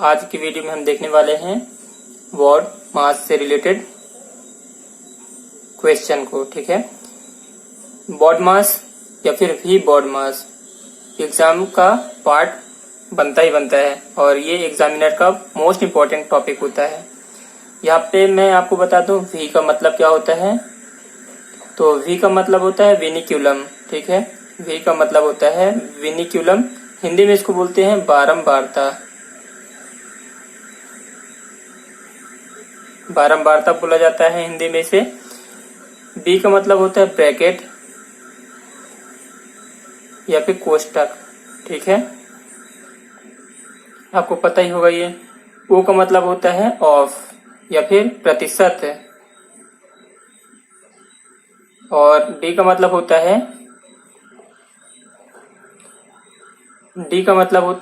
आज की वीडियो में हम देखने वाले हैं बॉड मास से रिलेटेड क्वेश्चन को। ठीक है, बॉड मास या फिर भी बॉड मास एग्जाम का पार्ट बनता ही बनता है और ये एग्जामिनर का मोस्ट इम्पोर्टेंट टॉपिक होता है। यहाँ पे मैं आपको बता दूं वी का मतलब क्या होता है। तो वी का मतलब होता है विनिक्यूलम। ठीक है, वी का मतलब होता है विनिक्यूलम। हिंदी में इसको बोलते हैं बारंबारता। बारंबारता बोला जाता है हिंदी में इसे। बी का मतलब होता है ब्रैकेट या फिर कोष्टक। ठीक है, आपको पता ही होगा ये। ओ का मतलब होता है ऑफ या फिर प्रतिशत और डी का मतलब होता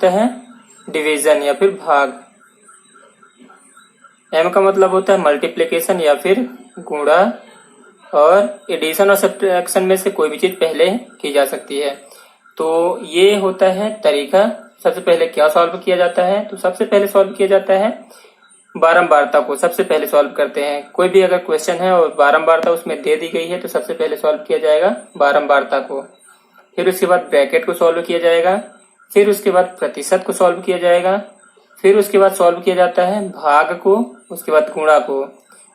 है डिवीजन या फिर भाग। एम का मतलब होता है मल्टीप्लिकेशन या फिर गुणा और एडिशन और सब्ट्रैक्शन में से कोई भी चीज पहले की जा सकती है। तो ये होता है तरीका। सबसे पहले क्या सॉल्व किया जाता है, तो सबसे पहले सॉल्व किया जाता है बारंबारता को। सबसे पहले सॉल्व करते हैं। कोई भी अगर क्वेश्चन है और बारंबारता उसमें दे दी गई है तो सबसे पहले सॉल्व किया जाएगा बारंबारता को। फिर उसके बाद ब्रैकेट को सॉल्व किया जाएगा। फिर उसके बाद प्रतिशत को सॉल्व किया जाएगा। फिर उसके बाद सॉल्व किया जाता है भाग को, उसके बाद गुणा को,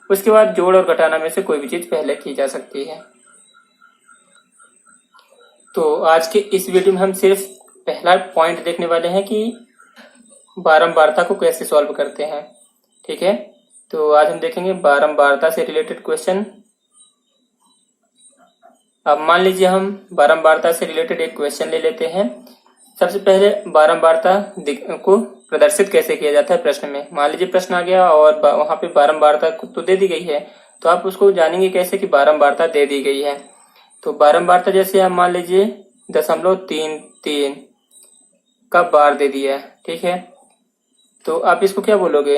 उसके बाद जोड़ और घटाना में से कोई भी चीज पहले की जा सकती है। तो आज के इस वीडियो में हम सिर्फ पहला पॉइंट देखने वाले हैं कि बारंबारता को कैसे सॉल्व करते हैं। ठीक है, तो आज हम देखेंगे बारंबारता से रिलेटेड क्वेश्चन। अब मान लीजिए हम बारंबारता से रिलेटेड एक क्वेश्चन ले लेते हैं। सबसे पहले बारंबारता को प्रदर्शित कैसे किया जाता है प्रश्न में। मान लीजिए प्रश्न आ गया और वहां पे बारंबारता तो दे दी गई है, तो आप उसको जानेंगे कैसे कि बारंबारता दे दी गई है। तो बारंबारता जैसे आप मान लीजिए 0.33 का बार दे दिया है। ठीक है, तो आप इसको क्या बोलोगे,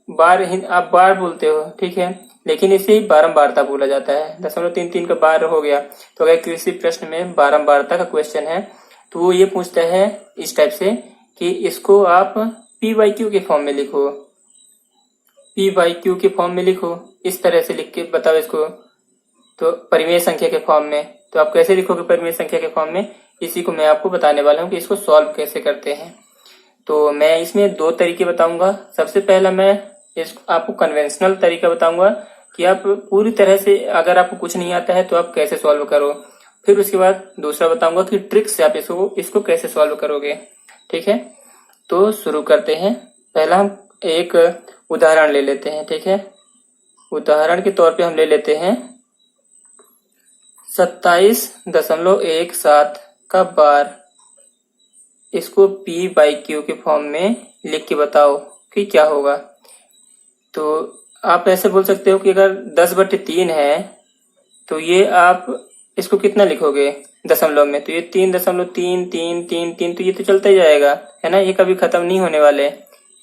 बार आप बार बोलते हो। ठीक है, लेकिन इसे बारंबारता बोला जाता है। 0.33 का बार हो गया। तो अगर किसी प्रश्न में बारंबारता का क्वेश्चन है तो वो ये पूछता है इस टाइप से कि इसको आप P/Q के फॉर्म में लिखो, P/Q के फॉर्म में लिखो। इस तरह से लिख के बताओ इसको, तो परिमेय संख्या के फॉर्म में। तो आप कैसे लिखोगे परिमेय संख्या के फॉर्म में, इसी को मैं आपको बताने वाला हूँ कि इसको सॉल्व कैसे करते हैं। तो मैं इसमें दो तरीके बताऊंगा। सबसे पहला मैं आपको कन्वेंशनल तरीका बताऊंगा कि आप पूरी तरह से अगर आपको कुछ नहीं आता है तो आप कैसे सॉल्व करो। फिर उसके बाद दूसरा बताऊंगा कि ट्रिक से आप इसको कैसे सॉल्व करोगे। ठीक है, तो शुरू करते हैं। पहला हम एक उदाहरण ले लेते हैं। ठीक है, उदाहरण के तौर पे हम ले लेते हैं 27.17 का बार। इसको P/Q के फॉर्म में लिख के बताओ कि क्या होगा। तो आप ऐसे बोल सकते हो कि अगर 10/3 है तो ये आप इसको कितना लिखोगे दशमलव में, तो ये 3.33333, तो ये तो चलता ही जाएगा, है ना, ये कभी खत्म नहीं होने वाले।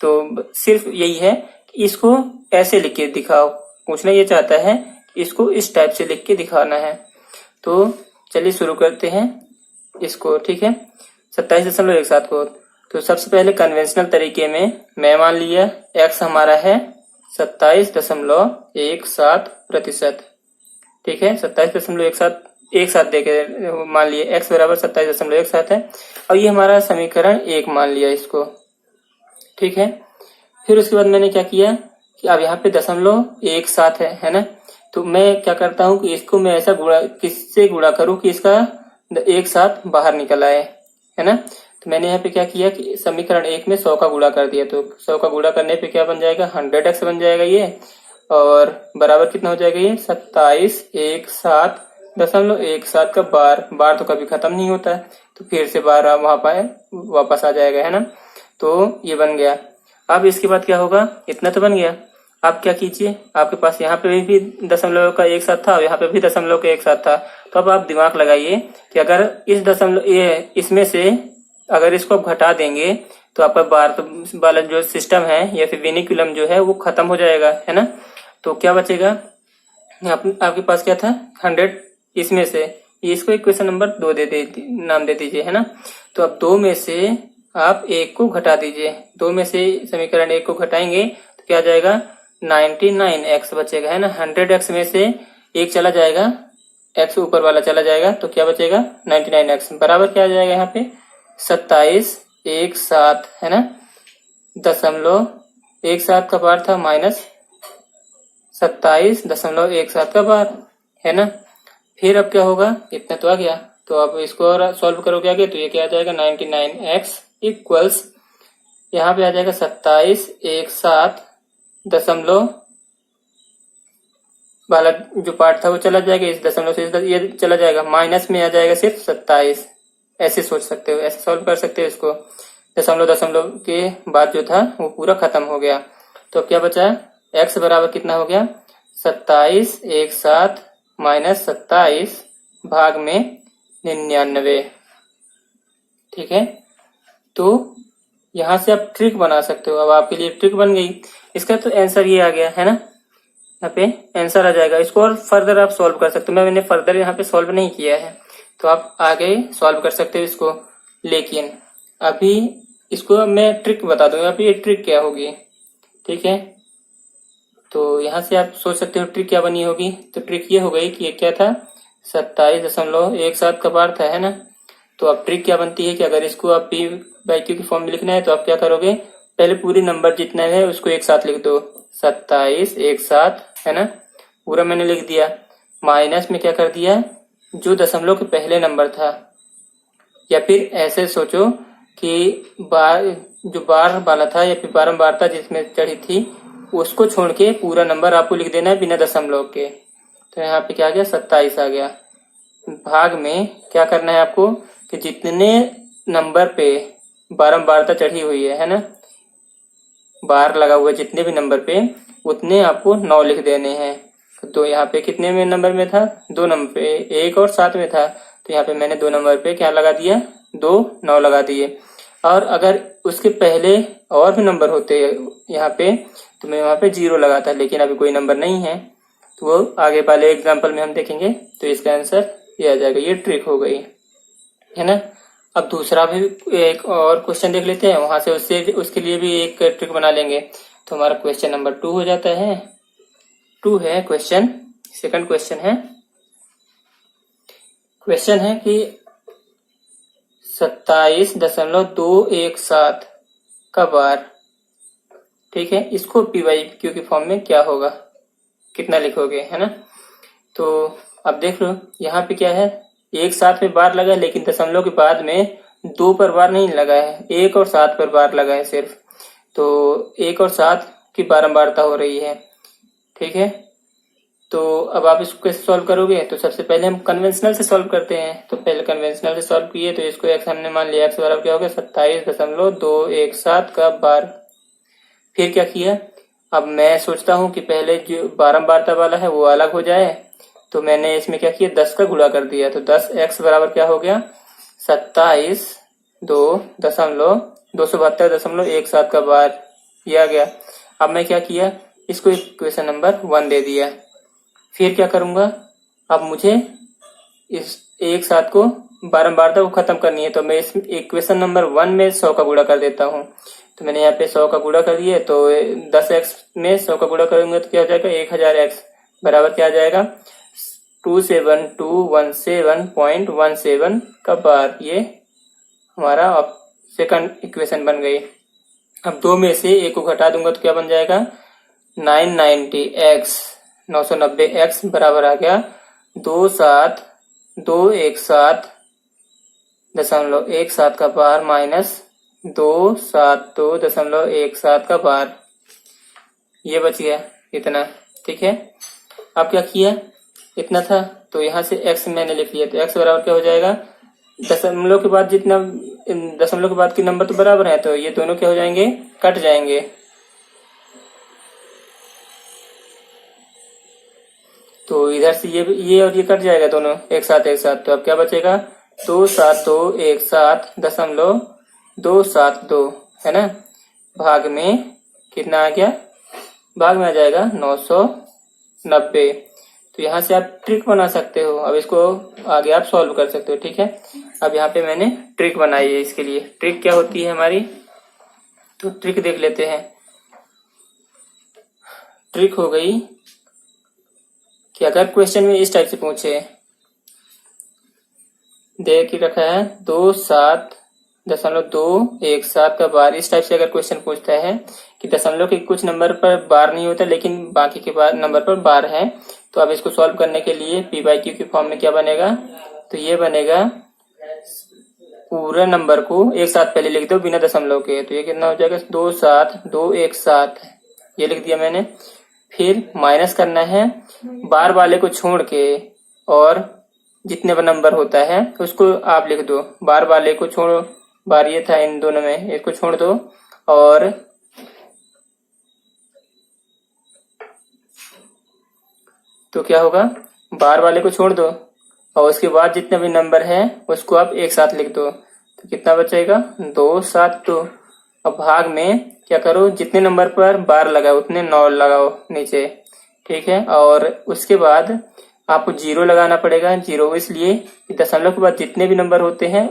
तो सिर्फ यही है कि इसको ऐसे लिख के दिखाओ। पूछना ये चाहता है इसको इस टाइप से लिख के दिखाना है। तो चलिए शुरू करते हैं इसको। ठीक है, 27.17 को। तो सबसे पहले कन्वेंशनल तरीके में मैं मान लिया x हमारा है 27.17%। ठीक है, 27.17 देके मान लिया x बराबर 27.17 है और ये हमारा समीकरण 1 मान लिया इसको। ठीक है, फिर उसके बाद मैंने क्या किया कि अब यहाँ पे 0.17 है ना। तो मैं क्या करता हूँ कि इसको मैं ऐसा किससे गुणा करूँ कि इसका 1 बाहर निकल आए, है ना। तो मैंने यहाँ पे क्या किया कि समीकरण 1 में 100 का गुणा कर दिया। तो 100 का गुणा करने पे क्या बन जाएगा, 100x बन जाएगा ये, और बराबर कितना हो जाएगा ये 27.17 का बार तो कभी खत्म नहीं होता है, तो फिर से बार वहां पर वापस आ जाएगा, है ना। तो ये बन गया। अब इसके बाद क्या होगा, इतना तो बन गया। आप क्या कीजिए, आपके पास यहाँ पे भी दशमलव का 1 था और यहाँ पे भी दशमलव का 1 था। तो अब आप दिमाग लगाइए कि अगर इस इसमें से अगर इसको आप घटा देंगे तो आपका बार वाला जो सिस्टम है या फिर विनिकुलम जो है वो खत्म हो जाएगा, है ना। तो क्या बचेगा, आपके पास क्या था 100, इसमें से इसको इक्वेशन नंबर 2 नाम दे दीजिए, है ना। तो अब 2 में से आप 1 को घटा दीजिए। 2 में से समीकरण 1 को घटाएंगे तो क्या आ जाएगा, 99x बचेगा, है ना। 100x में से 1 चला जाएगा, x ऊपर वाला चला जाएगा, तो क्या बचेगा 99x बराबर क्या आ जाएगा यहाँ पे 2717, है ना। 0.17 का बार था माइनस 27.17 का बार, है ना। फिर अब क्या होगा, इतना तो आ गया, तो अब इसको और सॉल्व करोगे आगे तो ये क्या आ जाएगा 99x इक्वल्स यहाँ पे आ जाएगा 2717 वाला जो पार्ट था वो चला जाएगा, इस दशमलव से ये चला जाएगा, माइनस में आ जाएगा सिर्फ 27। ऐसे सोच सकते हो, ऐसे सॉल्व कर सकते हो इसको। दशमलव दशमलव के बाद जो था वो पूरा खत्म हो गया। तो अब क्या बचा, x बराबर कितना हो गया 2717 माइनस 27 भाग में 99। ठीक है, तो यहां से आप ट्रिक बना सकते हो। अब आपके लिए ट्रिक बन गई। इसका तो आंसर ये आ गया, है ना। यहाँ पे आंसर आ जाएगा। इसको और फर्दर आप सॉल्व कर सकते हो। मैंने फर्दर यहाँ पे सॉल्व नहीं किया है, तो आप आगे सॉल्व कर सकते हो इसको। लेकिन अभी इसको मैं ट्रिक बता दूंगा, अभी ये ट्रिक क्या होगी। ठीक है, तो यहाँ से आप सोच सकते हो ट्रिक क्या बनी होगी। तो ट्रिक ये हो गई कि ये क्या था 27.17 का बार था, है ना। तो अब ट्रिक क्या बनती है कि अगर इसको आप p बाई क्यू की फॉर्म में लिखना है तो आप क्या करोगे, पहले पूरी नंबर जितना है उसको एक साथ लिख दो, 27 एक साथ, है ना। पूरा मैंने लिख दिया। माइनस में क्या कर दिया, जो दशमलव के पहले नंबर था, या फिर ऐसे सोचो कि जो बार वाला था या फिर बारंबारता जिसमें चढ़ी थी उसको छोड़ के पूरा नंबर आपको लिख देना है बिना दशमलव के। तो यहाँ पे क्या आ गया 27 आ गया। भाग में क्या करना है आपको कि जितने नंबर पे बारंबारता चढ़ी हुई है ना, बार लगा हुआ है जितने भी नंबर पे, उतने आपको 9 लिख देने हैं। तो यहाँ पे कितने में नंबर में था, 2 नंबर पे, 1 और 7 में था, तो यहाँ पे मैंने 2 नंबर पे क्या लगा दिया, 2 9 लगा दिए। और अगर उसके पहले और भी नंबर होते यहाँ पे तो मैं वहां पे 0 लगाता, लेकिन अभी कोई नंबर नहीं है, तो वो आगे वाले एग्जाम्पल में हम देखेंगे। तो इसका आंसर ये आ जाएगा। ये ट्रिक हो गई, है ना। अब दूसरा भी एक और क्वेश्चन देख लेते हैं, वहां से उसके लिए भी एक ट्रिक बना लेंगे। तो हमारा क्वेश्चन नंबर 2 हो जाता है। 2 है क्वेश्चन, सेकंड क्वेश्चन है कि 27.217 का बार, ठीक है, इसको पी बाई क्यू की फॉर्म में क्या होगा, कितना लिखोगे, है ना। तो अब देख लो यहाँ पे क्या है, एक साथ में बार लगा है, लेकिन दशमलव के बाद में 2 पर बार नहीं लगा है, 1 और 7 पर बार लगा है सिर्फ। तो 1 और 7 की बारंबारता हो रही है। ठीक है, तो अब आप इसको कैसे सॉल्व करोगे, तो सबसे पहले हम कन्वेंशनल से सॉल्व करते हैं। तो पहले कन्वेंशनल से सॉल्व किए, तो इसको x हमने मान लिया, x बराबर क्या हो गया 27.217 का बार। फिर क्या किया, अब मैं सोचता हूँ कि पहले जो बारंबारता वाला है वो अलग हो जाए, तो मैंने इसमें क्या किया 10 का गुणा कर दिया। तो 10x बराबर क्या हो गया 27.272.17 का बार, ये आ गया। अब मैं क्या किया, इसको इक्वेशन नंबर 1 दे दिया। फिर क्या करूंगा, अब मुझे इस एक साथ को बारंबारता को खत्म करनी है, तो मैं इस इक्वेशन नंबर 1 में 100 का गुणा कर देता हूँ। तो मैंने यहाँ पे 100 का गुणा कर दिया, तो 10x में 100 का गुणा करूंगा तो क्या हो जाएगा 1000x बराबर क्या आ जाएगा 27217.17 का बार। ये हमारा अब सेकंड इक्वेशन बन गई। अब 2 में से 1 को घटा दूंगा तो क्या बन जाएगा 990x बराबर आ गया 27217.17 का बार माइनस 272.17 का बार, ये बच गया इतना। ठीक है, अब क्या किया, इतना था तो यहाँ से x मैंने लिख लिया, तो x बराबर क्या हो जाएगा, दशमलव के बाद जितना दशमलव के बाद के नंबर तो बराबर है, तो ये दोनों क्या हो जाएंगे, कट जाएंगे। तो इधर से ये और ये कट जाएगा दोनों एक साथ। तो अब क्या बचेगा 272.17.272, है ना। भाग में कितना आ गया, भाग में आ जाएगा 990। तो यहाँ से आप ट्रिक बना सकते हो। अब इसको आगे आप सॉल्व कर सकते हो। ठीक है, अब यहाँ पे मैंने ट्रिक बनाई है इसके लिए। ट्रिक क्या होती है हमारी, तो ट्रिक देख लेते हैं। ट्रिक हो गई कि अगर क्वेश्चन में इस टाइप से पूछे, दे के रखा है 27.217 का बार, इस टाइप से अगर क्वेश्चन पूछता है कि दशमलव के कुछ नंबर पर बार नहीं होता लेकिन बाकी के नंबर पर बार है, तो अब इसको सॉल्व करने के लिए p/q के फॉर्म में क्या बनेगा, तो ये बनेगा पूरे नंबर को एक साथ पहले लिख दो बिना दशमलव के, तो ये कितना हो जाएगा 27217, ये लिख दिया मैंने। फिर माइनस करना है बार वाले को छोड़ के, और जितने नंबर होता है उसको आप लिख दो, बार वाले को छोड़ो, बार ये था इन दोनों में, इसको छोड़ दो, और तो क्या होगा, बार वाले को छोड़ दो और उसके बाद जितने भी नंबर है उसको आप एक साथ लिख दो, तो कितना बचेगा 272। अब भाग में क्या करो, जितने नंबर पर बार लगाओ उतने 9 लगाओ नीचे, ठीक है। और उसके बाद आपको 0 लगाना पड़ेगा। 0 इसलिए कि दशमलव के बाद जितने भी नंबर होते हैं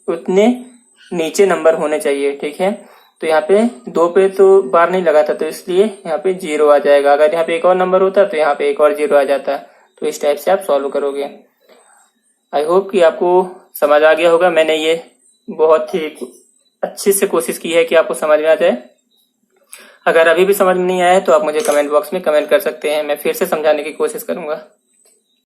उतने नीचे नंबर होने चाहिए, ठीक है। तो यहाँ पे 2 पे तो बार नहीं लगा था, तो इसलिए यहाँ पे 0 आ जाएगा। अगर यहाँ पे एक और नंबर होता तो यहाँ पे एक और 0 आ जाता। तो इस टाइप से आप सॉल्व करोगे। आई होप कि आपको समझ आ गया होगा। मैंने ये बहुत ही अच्छे से कोशिश की है कि आपको समझ में आ जाए। अगर अभी भी समझ में नहीं आया है तो आप मुझे कमेंट बॉक्स में कमेंट कर सकते हैं, मैं फिर से समझाने की कोशिश करूंगा।